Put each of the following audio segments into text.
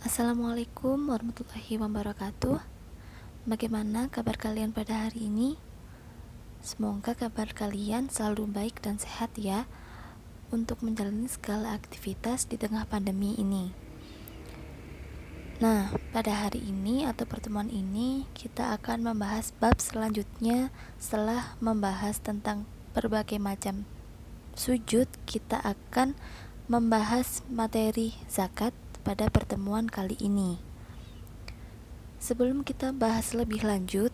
Assalamualaikum warahmatullahi wabarakatuh. Bagaimana kabar kalian pada hari ini? Semoga kabar kalian selalu baik dan sehat ya, untuk menjalani segala aktivitas di tengah pandemi ini. Nah, pada hari ini atau pertemuan ini kita akan membahas bab selanjutnya. Setelah membahas tentang berbagai macam sujud, kita akan membahas materi zakat pada pertemuan kali ini. Sebelum kita bahas lebih lanjut,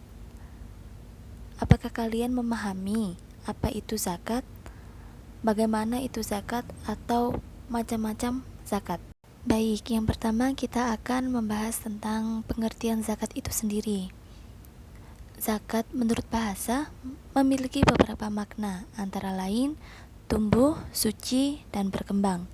apakah kalian memahami apa itu zakat, bagaimana itu zakat, atau macam-macam zakat? Baik, yang pertama kita akan membahas tentang pengertian zakat itu sendiri. Zakat menurut bahasa memiliki beberapa makna, antara lain tumbuh, suci, dan berkembang.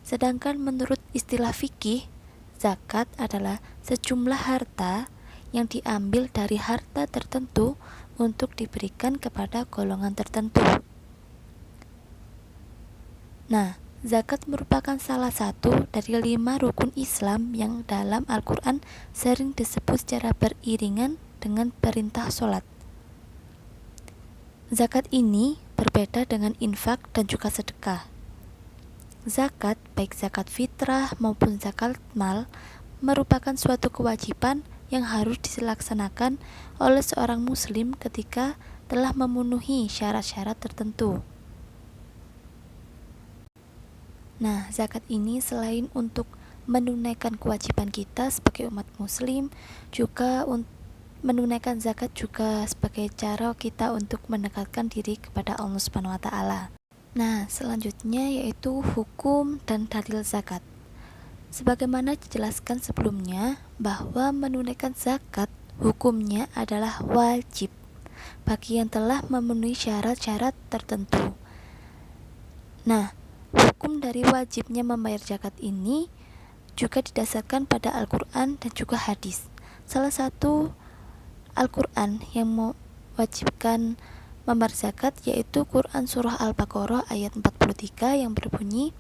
Sedangkan menurut istilah fikih, zakat adalah sejumlah harta yang diambil dari harta tertentu untuk diberikan kepada golongan tertentu. Nah, zakat merupakan salah satu dari 5 rukun Islam yang dalam Al-Quran sering disebut secara beriringan dengan perintah sholat. Zakat ini berbeda dengan infak dan juga sedekah. Zakat, baik zakat fitrah maupun zakat mal, merupakan suatu kewajiban yang harus dilaksanakan oleh seorang muslim ketika telah memenuhi syarat-syarat tertentu. Nah, zakat ini selain untuk menunaikan kewajiban kita sebagai umat muslim, juga menunaikan zakat juga sebagai cara kita untuk mendekatkan diri kepada Allah Subhanahu wa taala. Nah, selanjutnya yaitu hukum dan dalil zakat. Sebagaimana dijelaskan sebelumnya, bahwa menunaikan zakat hukumnya adalah wajib bagi yang telah memenuhi syarat-syarat tertentu. Nah, hukum dari wajibnya membayar zakat ini juga didasarkan pada Al-Quran dan juga hadis. Salah satu Al-Quran yang mewajibkan membayar zakat yaitu Quran Surah Al-Baqarah ayat 43 yang berbunyi,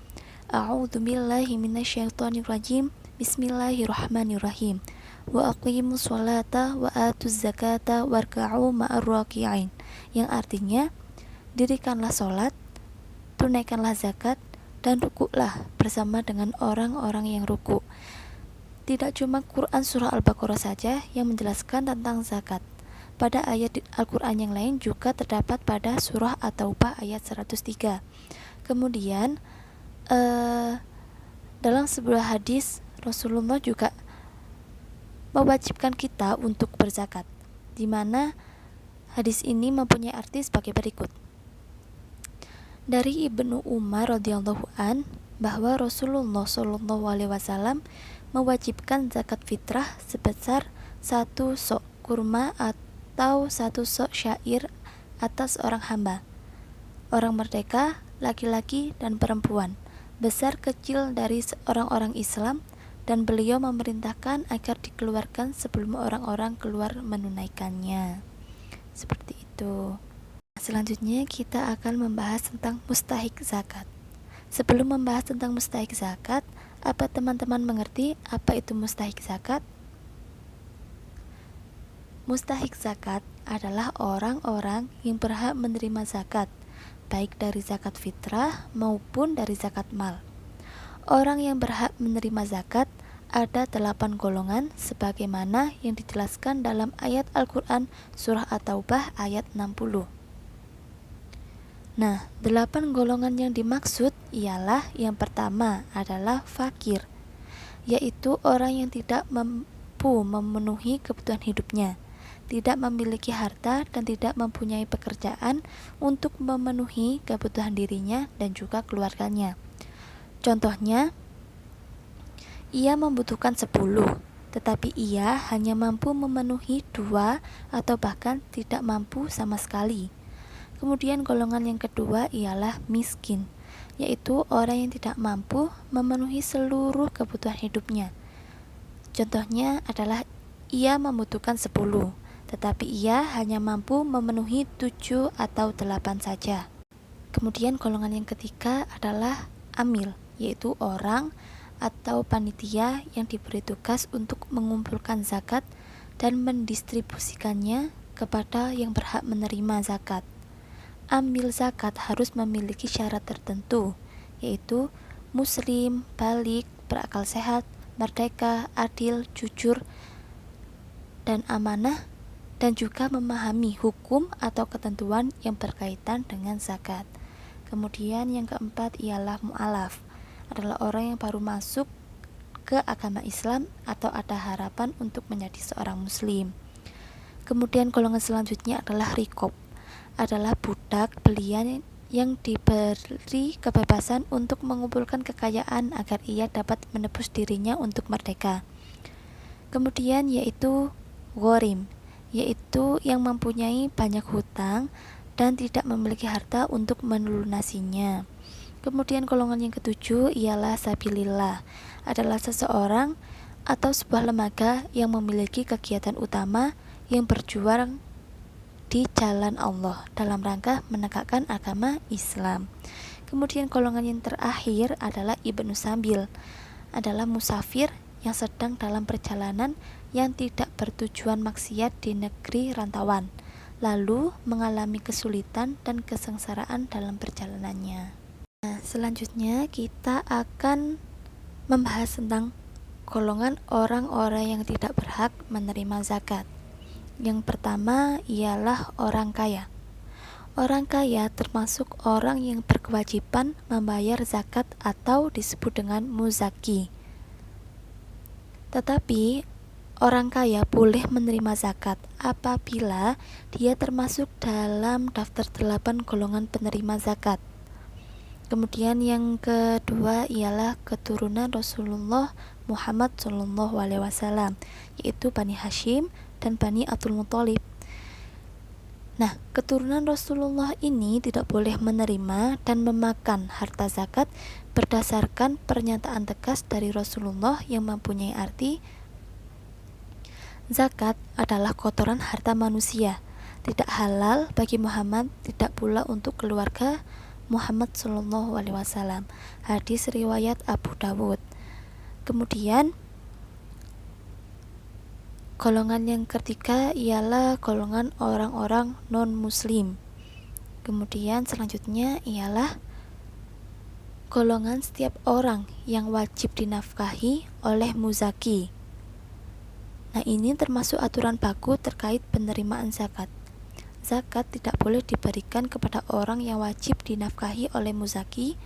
A'udzubillahi minasyaitonirrajim, Bismillahirrahmanirrahim, wa aqimus sholata wa atuz zakata warka'u ma'ar raki'in, yang artinya, dirikanlah sholat, tunaikanlah zakat, dan rukuklah bersama dengan orang-orang yang rukuk. Tidak cuma Quran Surah Al-Baqarah saja yang menjelaskan tentang zakat. Pada ayat Al-Quran yang lain juga terdapat pada surah At-Taubah ayat 103. Kemudian dalam sebuah hadis Rasulullah juga mewajibkan kita untuk berzakat, di mana hadis ini mempunyai arti sebagai berikut. Dari Ibnu Umar radhiyallahu an, bahwa Rasulullah shallallahu alaihi wasallam mewajibkan zakat fitrah sebesar 1 sok kurma atau 1 sok syair atas orang hamba, orang merdeka, laki-laki dan perempuan, besar kecil dari orang-orang Islam, dan beliau memerintahkan agar dikeluarkan sebelum orang-orang keluar menunaikannya. Seperti itu. Selanjutnya kita akan membahas tentang mustahik zakat. Sebelum membahas tentang mustahik zakat, apa teman-teman mengerti apa itu mustahik zakat? Mustahik zakat adalah orang-orang yang berhak menerima zakat, baik dari zakat fitrah maupun dari zakat mal. Orang yang berhak menerima zakat ada 8 golongan sebagaimana yang dijelaskan dalam ayat Al-Quran Surah At-Taubah ayat 60. Nah, 8 golongan yang dimaksud ialah yang pertama adalah fakir, yaitu orang yang tidak mampu memenuhi kebutuhan hidupnya, tidak memiliki harta dan tidak mempunyai pekerjaan untuk memenuhi kebutuhan dirinya dan juga keluarganya. Contohnya, ia membutuhkan 10, tetapi ia hanya mampu memenuhi 2 atau bahkan tidak mampu sama sekali. Kemudian golongan yang kedua ialah miskin, yaitu orang yang tidak mampu memenuhi seluruh kebutuhan hidupnya. Contohnya adalah ia membutuhkan 10, tetapi ia hanya mampu memenuhi 7 atau 8 saja. Kemudian golongan yang ketiga adalah amil, yaitu orang atau panitia yang diberi tugas untuk mengumpulkan zakat dan mendistribusikannya kepada yang berhak menerima zakat. Amil zakat harus memiliki syarat tertentu, yaitu muslim, balik, berakal sehat, merdeka, adil, jujur, dan amanah, dan juga memahami hukum atau ketentuan yang berkaitan dengan zakat. Kemudian yang keempat ialah mu'alaf, adalah orang yang baru masuk ke agama Islam atau ada harapan untuk menjadi seorang muslim. Kemudian golongan selanjutnya adalah riqab, adalah budak belian yang diberi kebebasan untuk mengumpulkan kekayaan agar ia dapat menebus dirinya untuk merdeka. Kemudian yaitu ghorim, yaitu yang mempunyai banyak hutang dan tidak memiliki harta untuk melunasinya. Kemudian golongan yang ketujuh ialah sabilillah, adalah seseorang atau sebuah lembaga yang memiliki kegiatan utama yang berjuang di jalan Allah dalam rangka menegakkan agama Islam. Kemudian golongan yang terakhir adalah ibnu sabil, adalah musafir yang sedang dalam perjalanan yang tidak bertujuan maksiat di negeri rantauan, lalu mengalami kesulitan dan kesengsaraan dalam perjalanannya. Nah, selanjutnya kita akan membahas tentang golongan orang-orang yang tidak berhak menerima zakat. Yang pertama ialah orang kaya. Orang kaya termasuk orang yang berkewajiban membayar zakat atau disebut dengan muzaki. Tetapi orang kaya boleh menerima zakat apabila dia termasuk dalam daftar 8 golongan penerima zakat. Kemudian yang kedua ialah keturunan Rasulullah Muhammad SAW, yaitu Bani Hashim dan Bani Abdul Muthalib. Nah, keturunan Rasulullah ini tidak boleh menerima dan memakan harta zakat berdasarkan pernyataan tegas dari Rasulullah yang mempunyai arti, zakat adalah kotoran harta manusia, tidak halal bagi Muhammad, tidak pula untuk keluarga Muhammad SAW. Hadis riwayat Abu Dawud. Kemudian golongan yang ketiga ialah golongan orang-orang non-muslim. Kemudian selanjutnya ialah golongan setiap orang yang wajib dinafkahi oleh muzaki. Nah, ini termasuk aturan baku terkait penerimaan zakat. Zakat tidak boleh diberikan kepada orang yang wajib dinafkahi oleh muzaki,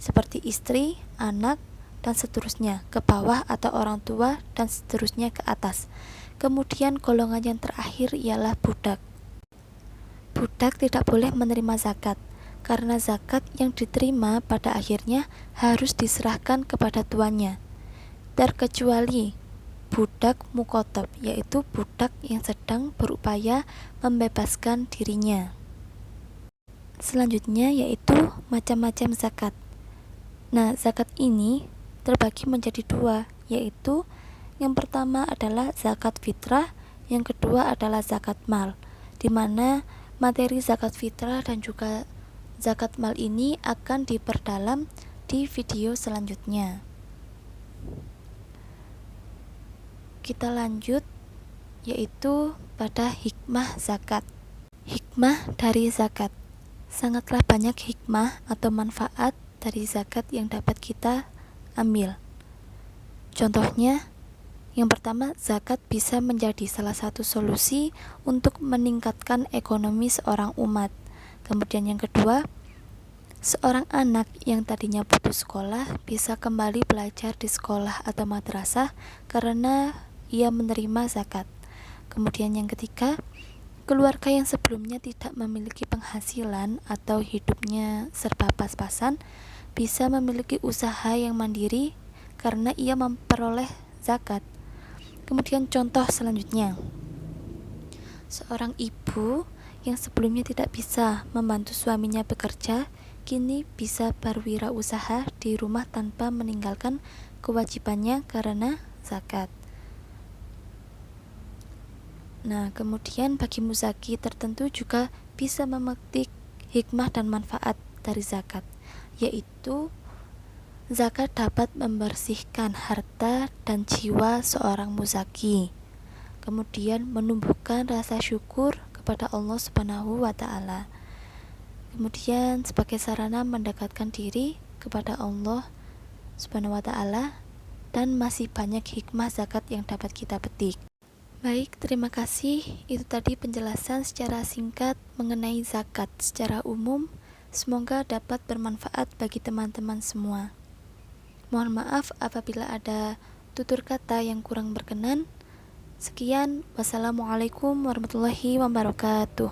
seperti istri, anak, dan seterusnya, ke bawah atau orang tua, dan seterusnya ke atas. Kemudian golongan yang terakhir ialah budak. Budak tidak boleh menerima zakat, karena zakat yang diterima pada akhirnya harus diserahkan kepada tuannya, terkecuali budak mukotob, yaitu budak yang sedang berupaya membebaskan dirinya. Selanjutnya yaitu macam-macam zakat. Nah, zakat ini terbagi menjadi dua, yaitu yang pertama adalah zakat fitrah, yang kedua adalah zakat mal, di mana materi zakat fitrah dan juga zakat mal ini akan diperdalam di video selanjutnya. Kita lanjut, yaitu pada hikmah zakat. Hikmah dari zakat. Sangatlah banyak hikmah atau manfaat dari zakat yang dapat kita ambil. Contohnya, yang pertama, zakat bisa menjadi salah satu solusi untuk meningkatkan ekonomi seorang umat. Kemudian yang kedua, seorang anak yang tadinya putus sekolah bisa kembali belajar di sekolah atau madrasah karena ia menerima zakat. Kemudian yang ketiga, keluarga yang sebelumnya tidak memiliki penghasilan atau hidupnya serba pas-pasan bisa memiliki usaha yang mandiri karena ia memperoleh zakat. Kemudian contoh selanjutnya, seorang ibu yang sebelumnya tidak bisa membantu suaminya bekerja, kini bisa berwirausaha di rumah tanpa meninggalkan kewajibannya karena zakat. Nah, kemudian bagi muzaki tertentu juga bisa memetik hikmah dan manfaat dari zakat, yaitu Zakat dapat membersihkan harta dan jiwa seorang muzaki, kemudian menumbuhkan rasa syukur kepada Allah Subhanahu wa Ta'ala, kemudian sebagai sarana mendekatkan diri kepada Allah Subhanahu wa Ta'ala, dan masih banyak hikmah zakat yang dapat kita petik. Baik, terima kasih. Itu tadi penjelasan secara singkat mengenai zakat secara umum. Semoga dapat bermanfaat bagi teman-teman semua. Mohon maaf apabila ada tutur kata yang kurang berkenan. Sekian, wassalamualaikum warahmatullahi wabarakatuh.